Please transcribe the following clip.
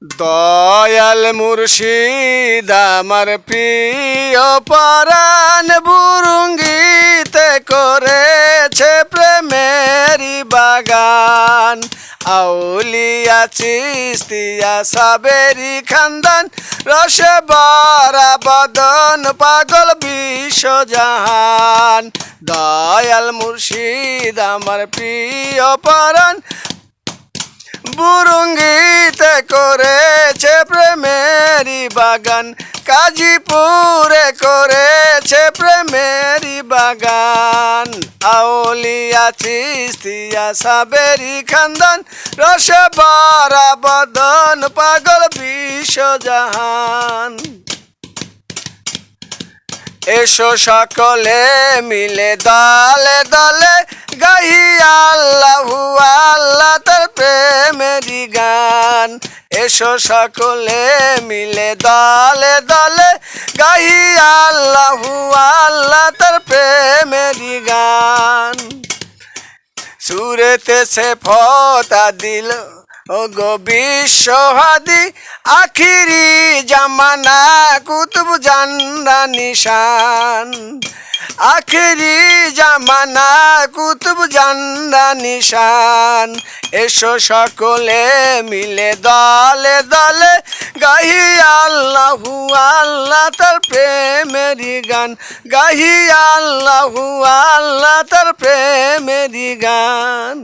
দয়াল মুর্শিদ আমার প্রিয় পরাণ বুরুঙ্গিতে করেছে প্রেমেরি বাগান। আউলিয়া চিস্তিয়া সাবেরি খানদান রসে ভরা বদন পাগল বিশ্বজাহান। দয়াল মুর্শিদ আমার প্রিয় পরাণ বুরুঙ্গিতে করেছে প্রেমেরি বাগান। কাজীপুরে করেছে প্রেমেরি বাগান। আউলিয়া চিস্তিয়া সাবেরি খানদান রসে ভরা বদন পাগল বিশ্বজাহান। এসো সকলে মিলে দলে দলে গাহি আল্লাহু আল্লাহ তার প্রেমেরি গান। এসো সকলে মিলে দলে দলে গাহি আল্লাহু আল্লাহ তার প্রেমেরি গান। সুরেতে সে ফতা দিল ও গো বিশ্বহাদি আখিরি জামানা কুতুব জান্না নিশান। আখিরি জামানা কুতুব জান্না নিশান। এসো সকলে মিলে দলে দলে গাহি আল্লাহু আল্লাহ তার প্রেমেরি গান। গাহি আল্লাহু আল্লাহ তার প্রেমেরি গান।